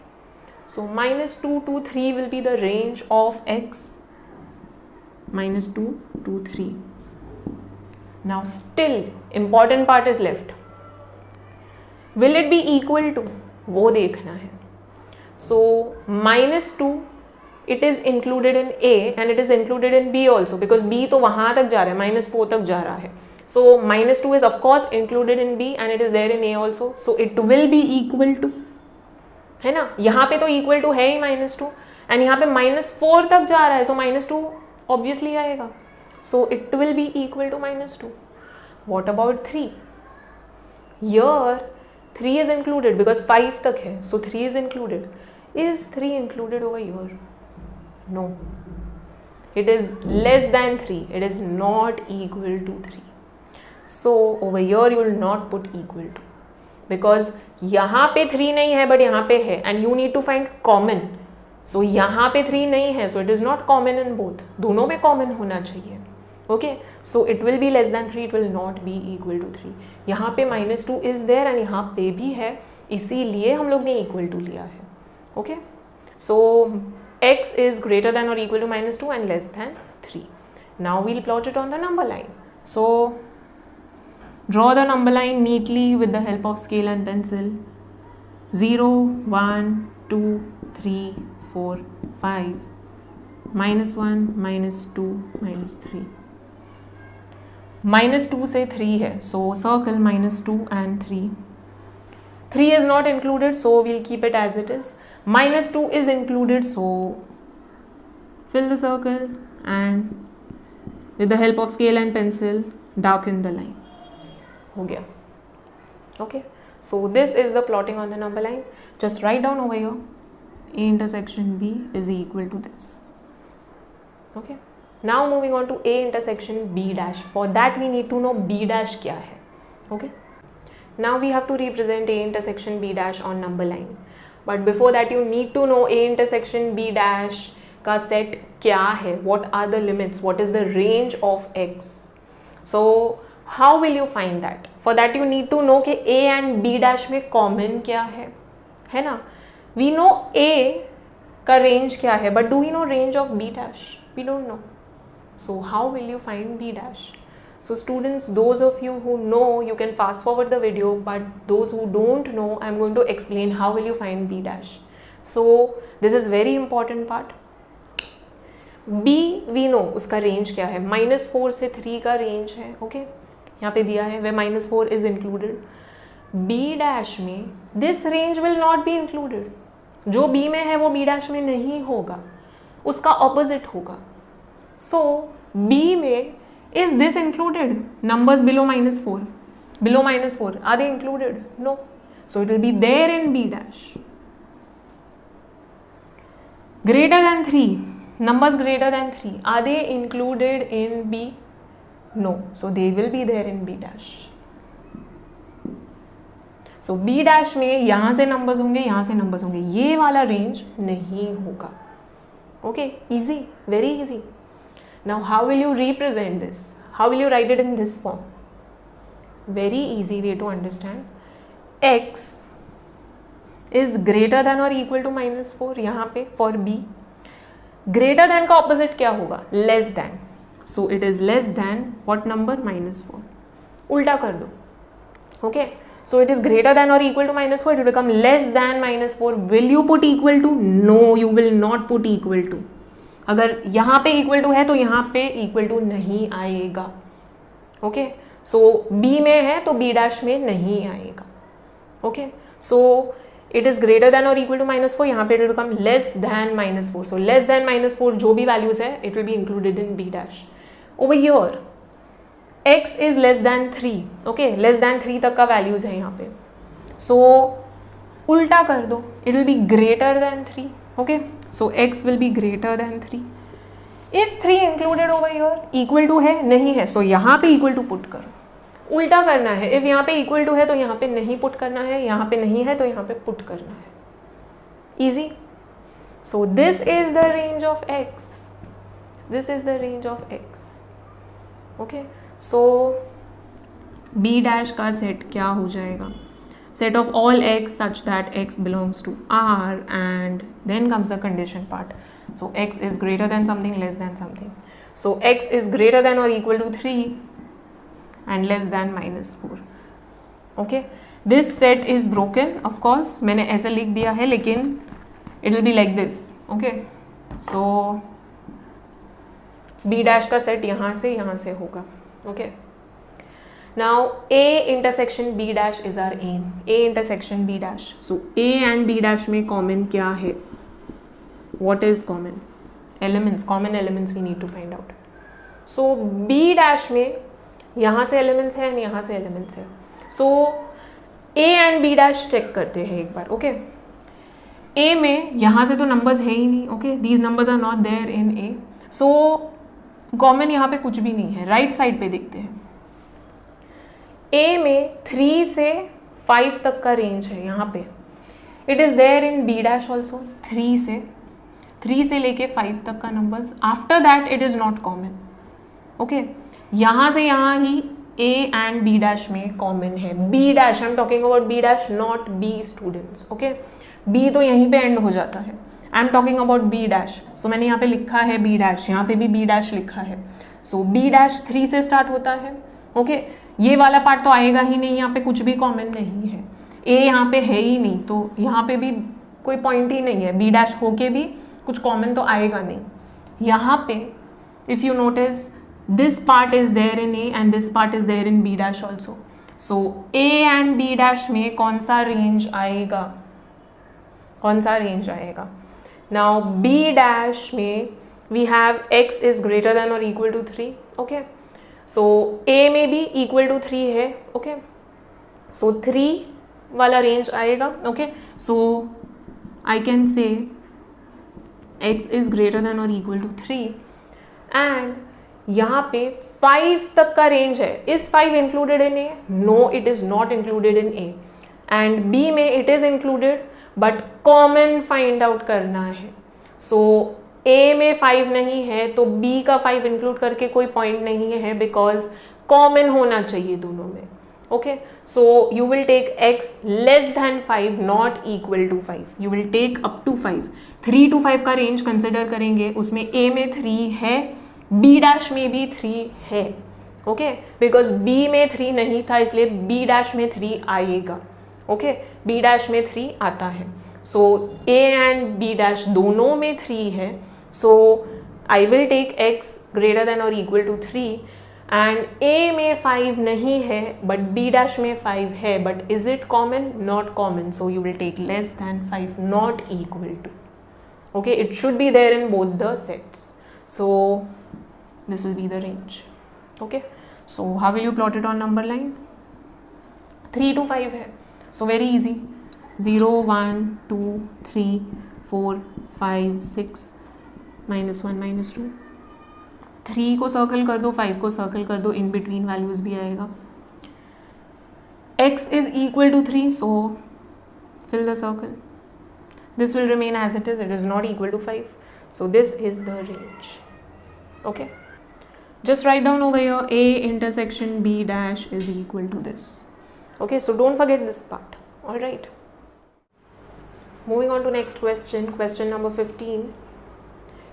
So -2 to 3 will be the range of x, -2 to 3. Now still important part is left. Will it be equal to, वो देखना है. So -2 it is included in A and it is included in B also because B तो वहाँ तक जा रहा है, -4 तक जा रहा है. So -2 is of course included in B and it is there in A also. So it will be equal to, है ना. यहाँ पे तो equal to है ही -2 and यहाँ पे -4 तक जा रहा है, so -2 obviously आएगा. So it will be equal to -2. What about 3? Here 3 is included because 5 तक है, so 3 is included. Is 3 included over here? No. It is less than 3. It is not equal to 3. So over here you will not put equal to because यहाँ पे 3 नहीं है but यहाँ पे है and you need to find common. So यहाँ पे 3 नहीं है, so it is not common in both. दोनों में common होना चाहिए. Okay, so it will be less than 3, it will not be equal to 3. यहाँ पे -2 is there and यहाँ पे भी है, इसीलिए हम लोग ने equal to लिया है. Okay, so x is greater than or equal to -2 and less than 3. Now we'll plot it on the number line. So draw the number line neatly with the help of scale and pencil. 0 1 2 3 4 5 -1 -2 -3 -2 से 3 है, so circle -2 and 3. 3 is not included, so we'll keep it as it is. -2 is included, so fill the circle and with the help of scale and pencil darken the line. हो गया. Okay, so this is the plotting on the number line. Just write down over here, A intersection B is equal to this. Okay, now moving on to A intersection B dash. For that we need to know B dash क्या है. Okay, now we have to represent A intersection B dash on number line. But before that you need to know A intersection B dash का set क्या है. What are the limits? What is the range of X? So how will you find that? For that you need to know कि A and B dash में common क्या है ना. We know A का range क्या है, but do we know range of B dash? We don't know. So how will you find B dash? So students, those of you who know, you can fast forward the video, but those who don't know, I'm going to explain how will you find B dash. So this is very important part. B we know उसका range क्या है, -4 से 3 का range है. Okay, यहाँ पे दिया है where -4 is included. B dash में this range will not be included. जो B में है वो B dash में नहीं होगा, उसका opposite होगा. So B में is this included? Numbers below -4, below -4, are they included? No. So it will be there in B dash. Greater than 3, numbers greater than 3, are they included in B? No. So they will be there in B dash. So B dash में यहाँ से numbers होंगे, यहाँ से numbers होंगे, ये वाला range नहीं होगा. Okay, easy, very easy. Now how will you represent this? How will you write it in this form? Very easy way to understand. X is greater than or equal to -4 यहाँ पे for B. Greater than का opposite क्या होगा? Less than. So it is less than what number? -4. उल्टा कर दो. Okay. So it is greater than or equal to -4. It will become less than -4. Will you put equal to? No, you will not put equal to. अगर यहाँ पे equal to है तो यहाँ पे equal to नहीं आएगा. Okay. So B में है तो B dash में नहीं आएगा. Okay. So it is greater than or equal to -4. यहाँ पे it will become less than -4. So less than -4 जो भी values है it will be included in B dash. Over here X is less than 3. Okay, less than 3 तक का values है यहाँ पे. So उल्टा कर दो, it will be greater than 3. Okay, so X will be greater than 3. Is 3 included over here? Equal to है? नहीं है. So यहाँ पे equal to put करो. उल्टा करना है. If यहाँ पे equal to है तो यहाँ पे नहीं put करना है, यहाँ पे नहीं है तो यहाँ पे put करना है. Easy. So this is the range of X. This is the range of X. Okay. So B dash का set क्या हो जाएगा? Set of all X such that X belongs to R, and then comes the condition part. So X is greater than something, less than something. So X is greater than or equal to 3 and less than -4. Okay, this set is broken. Of course मैंने ऐसे लिख दिया है, लेकिन it will be like this. Okay, so B dash का set यहाँ से होगा. Okay, now A intersection B dash is our aim. A intersection B dash. So A and B dash में common क्या है? What is common? Elements. Common elements we need to find out. So B dash में यहाँ से elements है और यहाँ से elements है. So A and B dash check करते हैं एक बार. Okay, A में यहाँ से तो numbers है ही नहीं. Okay, these numbers are not there in A. So common यहाँ पे कुछ भी नहीं है. राइट साइड पे देखते हैं. A में 3 से 5 तक का रेंज है यहाँ पे. It is there in B dash also. 3 से लेके 5 तक का numbers. After that it is not common. Okay, यहाँ से यहाँ ही A एंड B डैश में कॉमन है. B dash, I am talking about B dash, not B students. Okay, B तो यहीं पे एंड हो जाता है. I am talking about B dash. So मैंने यहाँ पे लिखा है B डैश, यहाँ पे भी B डैश लिखा है. सो B डैश 3 से स्टार्ट होता है. ओके, ये वाला पार्ट तो आएगा ही नहीं, यहाँ पे कुछ भी कॉमन नहीं है. ए यहाँ पे है ही नहीं, तो यहाँ पे भी कोई पॉइंट ही नहीं है, बी डैश होके भी कुछ कॉमन तो आएगा नहीं. यहाँ पे if you notice this part is there in A and this part is there in B dash also. So A and B dash में कौन सा रेंज आएगा, कौन सा रेंज आएगा. नाउ बी डैश में we have x is greater than और equal to 3. Okay, so a में भी इक्वल टू 3 है. ओके, सो 3 वाला रेंज आएगा. Okay, so I can say x is greater than और इक्वल टू 3 एंड यहाँ पे 5 तक का रेंज है. Is 5 included in A? No, it is not included in A. And B में it is included but common find out करना है. सो ए में 5 नहीं है तो बी का 5 इंक्लूड करके कोई पॉइंट नहीं है बिकॉज कॉमन होना चाहिए दोनों में. Okay, so you will take x less than 5 not equal to 5. You will take up to 5. 3 to 5 का रेंज कंसिडर करेंगे, उसमें a में 3 है, b डैश में भी 3 है. ओके, बिकॉज b में 3 नहीं था इसलिए b डैश में 3 आएगा. ओके, b डैश में 3 आता है. So a and b dash दोनों में 3 है. So I will take x greater than और इक्वल टू 3 एंड a में 5 नहीं है बट b डैश में 5 है. But is it common? Not common. So you will take less than 5 not equal to. Okay, it should be there in both the sets. So this will be the range. Okay, so how will you plot it on number line? 3 to 5 है, so very easy. 0 1 2 3 4 5 6 -1 -2. 3 को circle कर दो, 5 को circle कर दो, in between values भी आएगा. x is equal to 3, so fill the circle. This will remain as it is not equal to 5. So this is the range. Okay, just write down over here a intersection b dash is equal to this. Okay, so don't forget this part. All right, moving on to next question. Question number 15.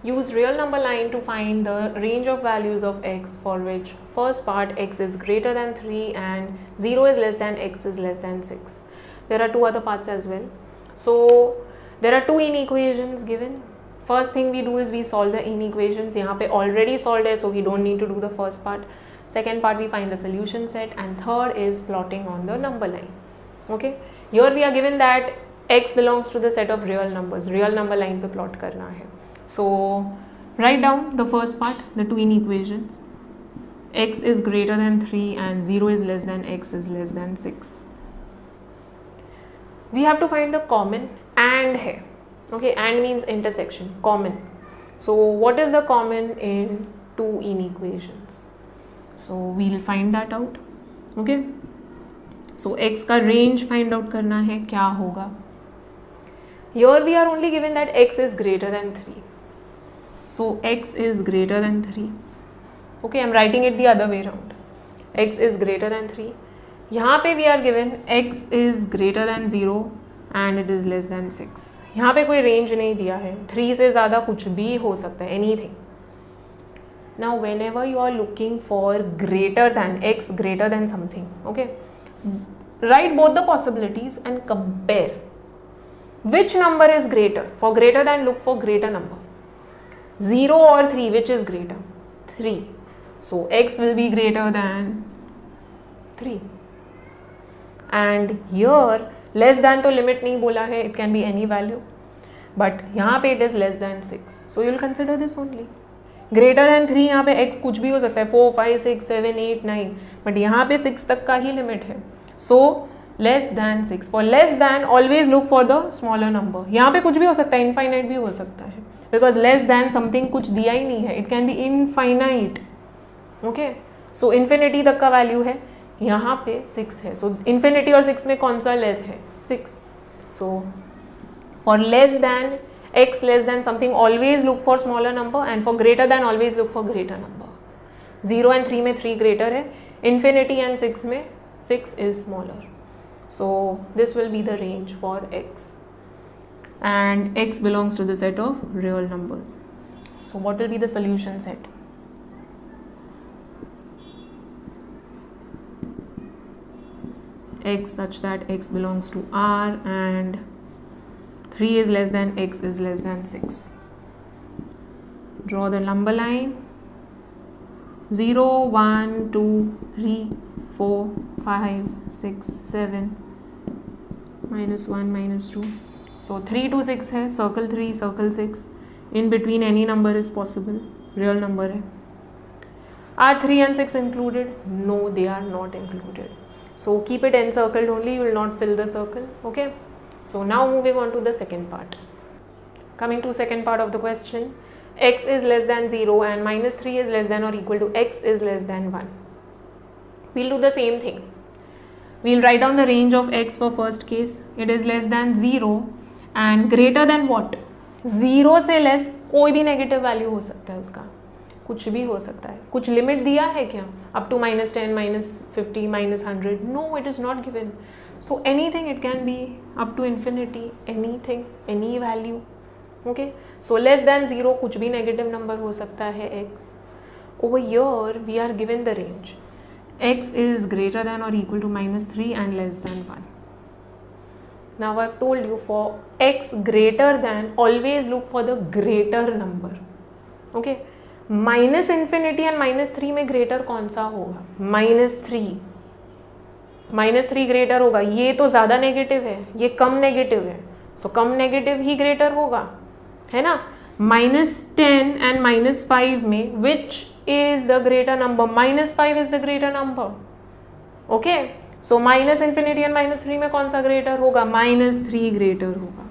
Use real number line to find the range of values of x for which first part x is greater than 3 and 0 is less than x is less than 6. There are two other parts as well. So there are two inequations given. First thing we do is we solve the inequations. यहाँ पे already solved है, so we don't need to do the first part. Second part we find the solution set and third is plotting on the number line. Okay, here we are given that x belongs to the set of real numbers. Real number line पे plot करना है. So write down the first part, the two inequations. X is greater than 3 and 0 is less than x is less than 6. We have to find the common and है. Okay, and means intersection, common. So what is the common in two inequations? So we'll find that out. Okay, so x का range find out करना है, क्या होगा. Here we are only given that x is greater than 3. So x is greater than 3. Okay, I'm writing it the other way around. X is greater than 3. यहाँ पे we are given x is greater than 0 and it is less than 6. यहाँ पे कोई range नहीं दिया है, 3 से ज़्यादा कुछ भी हो सकता है, anything. Now whenever you are looking for greater than x greater than something, okay, right both the possibilities and compare which number is greater. For greater than look for greater number. 0 और 3 which is greater? 3. So x will be greater than 3 and here less than तो limit नहीं बोला है, it can be any value, but यहाँ पे it is less than 6. So you will consider this only. Greater than 3 यहाँ पे x कुछ भी हो सकता है, 4 5 6 7 8 9, बट यहाँ पे 6 तक का ही लिमिट है. So less than 6. For less than always look for the smaller number. यहाँ पे कुछ भी हो सकता है, इनफाइनाइट भी हो सकता है, बिकॉज लेस दैन समथिंग कुछ दिया ही नहीं है, it can B infinite. Okay, so infinity तक का वैल्यू है, यहाँ पे 6 है. सो इन्फिनिटी और 6 में कौन सा लेस है? 6. So for less then x less than something always look for smaller number and for greater then always look for greater number. 0 and 3 में 3 ग्रेटर है, इन्फिनिटी एंड 6 में 6 is smaller. So this will be the range for x and x belongs to the set of real numbers. So what will be the solution set? x such that x belongs to R and 3 is less than x is less than 6. Draw the number line. 0, 1, 2, 3, 4, 5, 6, 7, minus 1, minus 2. So 3 to 6 है, circle 3, circle 6. In between any number is possible, real number है. Are 3 and 6 included? No, they are not included. So keep it encircled only, you will not fill the circle. Okay. So now moving on to the second part. Coming to second part of the question. X is less than 0 and minus 3 is less than or equal to x is less than 1. We'll do the same thing. We'll write down the range of x for first case. It is less than 0 and greater than what? 0 से less कोई भी negative value हो सकता है उसका, कुछ भी हो सकता है. कुछ लिमिट दिया है क्या? Up to minus 10, minus 50, minus 100? No, it is not given. So anything, it can be up to infinity, anything, any value. Okay. So less than 0 कुछ भी नेगेटिव नंबर हो सकता है x. Over here we are given the range. X is greater than or equal to minus 3 and less than 1. Now I've told you for x greater than, always look for the greater number. Okay. Minus infinity and minus 3 में greater कौन सा होगा? Minus 3. Minus 3 greater होगा. ये तो ज़्यादा negative है, ये कम नेगेटिव है. So कम नेगेटिव ही greater होगा, है ना? Minus 10 and minus 5 में which is the greater number? Minus 5 is the greater number. Okay. So minus infinity and minus 3 में कौन सा greater होगा? Minus 3 greater होगा.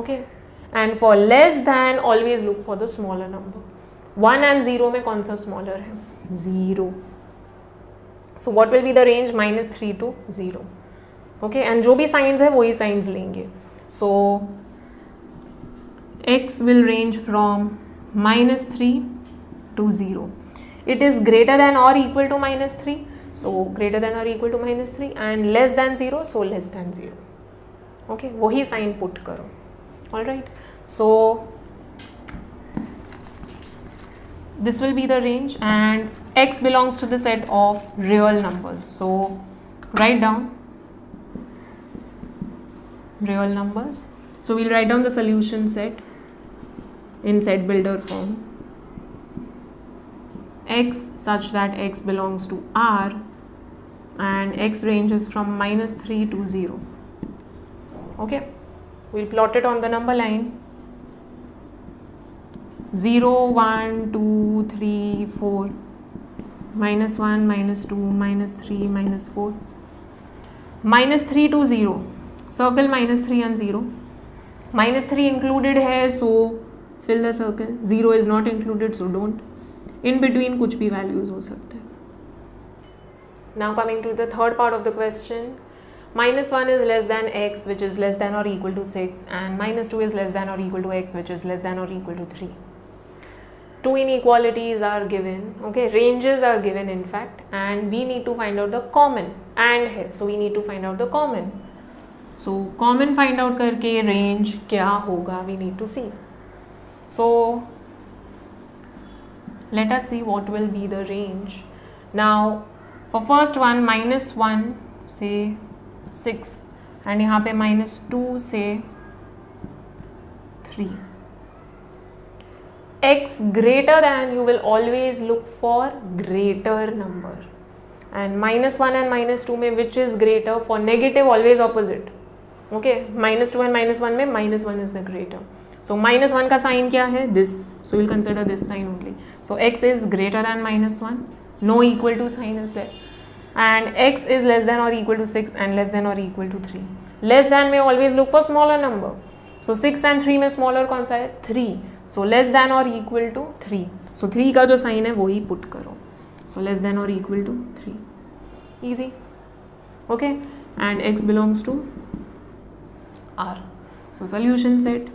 Okay. And for less than, always look for the smaller number. 1 and 0 में कौन सा smaller है? 0. So what will be the range? Minus 3 to 0. Okay. And जो भी signs है वही signs लेंगे. So x will range from minus 3 to 0. It is greater than or equal to minus 3. So greater than or equal to minus 3 and less than 0. So less than 0. Okay. वही sign put करो. Alright. So this will be the range and x belongs to the set of real numbers. So write down real numbers. So we'll write down the solution set in set builder form. X such that x belongs to R and x ranges from minus 3 to 0. Okay. We'll plot it on the number line. 0, 1, 2, 3, 4, minus 1, minus 2, minus 3, minus 4, minus 3 to 0. Circle minus 3 and 0. Minus 3 included है, so fill the circle. 0 is not included, so don't. In between कुछ भी values हो सकते हैं. Now coming to the third part of the question. Minus 1 is less than x which is less than or equal to 6 and minus 2 is less than or equal to x which is less than or equal to 3. Two inequalities are given, okay, ranges are given in fact, and we need to find out the common and है, so we need to find out the common. So common find out करके range क्या होगा we need to see. So let us see what will be the range. Now for first one minus 1 say 6 and यहाँ पे minus 2 say 3. X greater than, you will always look for greater number, and minus 1 and minus 2 में which is greater? For negative always opposite. Okay, minus 2 and minus 1 में minus 1 is the greater. So minus 1 का sign क्या है? This. So we'll consider this sign only. So x is greater than minus 1. No equal to sign is there. And x is less than or equal to 6 and less than or equal to 3. Less than में always look for smaller number. So 6 and 3 में smaller कौन सा है? 3. So less than or equal to 3. So 3 का जो sign है वो ही put करो. So less than or equal to 3. Easy. Okay. And x belongs to R. So solution set.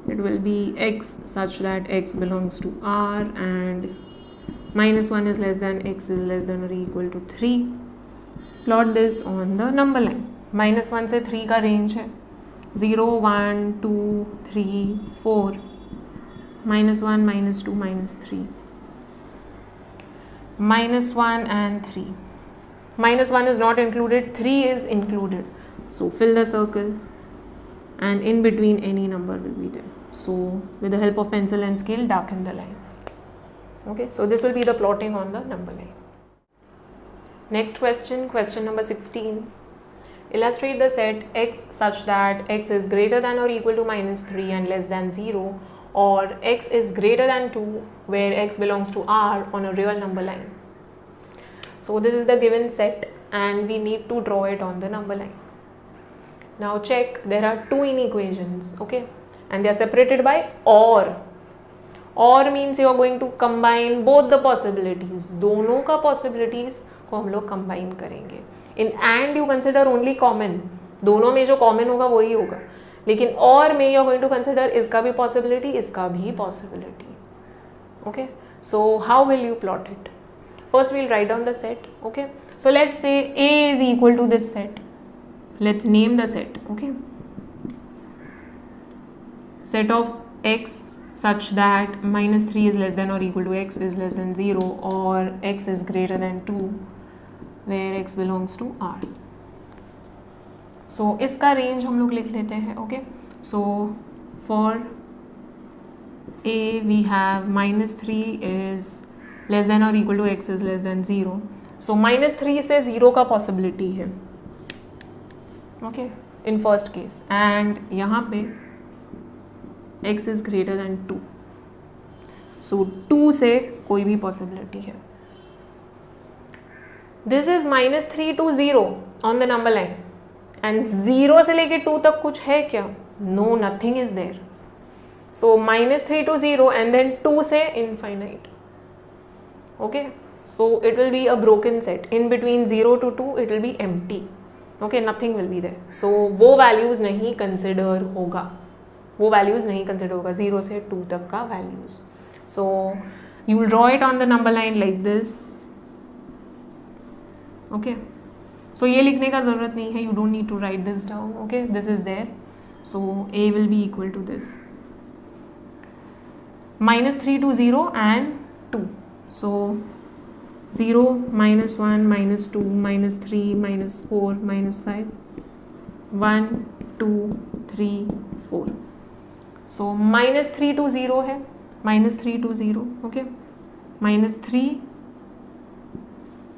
It will be x such that x belongs to R and minus 1 is less than x is less than or equal to 3. Plot this on the number line. Minus 1 से 3 का range है 0, 1, 2, 3, 4, minus 1, minus 2, minus 3. -1 and 3. -1 is not included, 3 is included. So fill the circle, and in between any number will be there. So with the help of pencil and scale, darken the line. Okay, so this will be the plotting on the number line. Next question, question number 16. Illustrate the set x such that x is greater than or equal to -3 and less than 0, or x is greater than 2 where x belongs to R on a real number line. So this is the given set and we need to draw it on the number line. Now check, there are two inequations, okay, and they are separated by OR. OR means you are going to combine both the possibilities. दोनों का possibilities को हम लोग combine करेंगे. In AND you consider only common. दोनों में जो common होगा वही होगा. लेकिन OR में you are going to consider इसका भी possibility, इसका भी possibility. Okay. So how will you plot it? First we'll write down the set. Okay. So let's say A is equal to this set. Let's name the set. Okay. Set of x such that -3 is less than or equal to x is less than 0, or x is greater than 2 where x belongs to R. So इसका range हम लोग लिख लेते हैं. Okay. So for A we have -3 is less than or equal to x is less than 0. So -3 से 0 का possibility है. Okay. In first case, and यहाँ पे x is greater than 2. So 2 से कोई भी possibility है. This is -3 to 0 on the number line, and 0 से लेके 2 तक कुछ है क्या? No, nothing is there. So -3 to 0 and then 2 से infinite. Okay, so it will be a broken set. In between 0 to 2 it will be empty. Okay, nothing will be there. So वो values नहीं consider होगा, वो values नहीं consider होगा 0 से 2 तक का values. So you will draw it on the number line like this. Okay, so ये लिखने का ज़रूरत नहीं है, you don't need to write this down. Okay, this is there. So A will be equal to this, -3 to 0 and 2. So 0, -1, -2, -3, -4, -5, 1, 2, 3, 4. So -3 to 0 है, -3 to 0. Okay, -3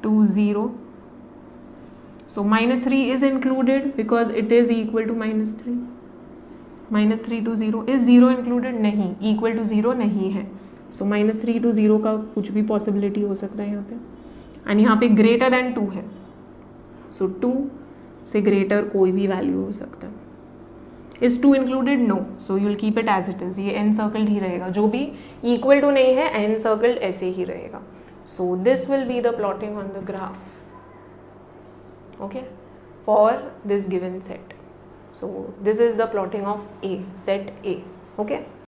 to 0. So -3 is included because it is equal to -3. -3 to 0 is 0 included? नहीं, equal to 0 नहीं है. So -3 to 0 का कुछ भी possibility हो सकता है यहाँ पे, and यहाँ पे greater than 2 है. So 2 से greater कोई भी value हो सकता है. Is 2 included? No. So you will keep it as it is. ये encircled ही रहेगा, जो भी equal to नहीं है encircled ऐसे ही रहेगा. So this will be the plotting on the graph. Okay, for this given set. So this is the plotting of A, set A. Okay.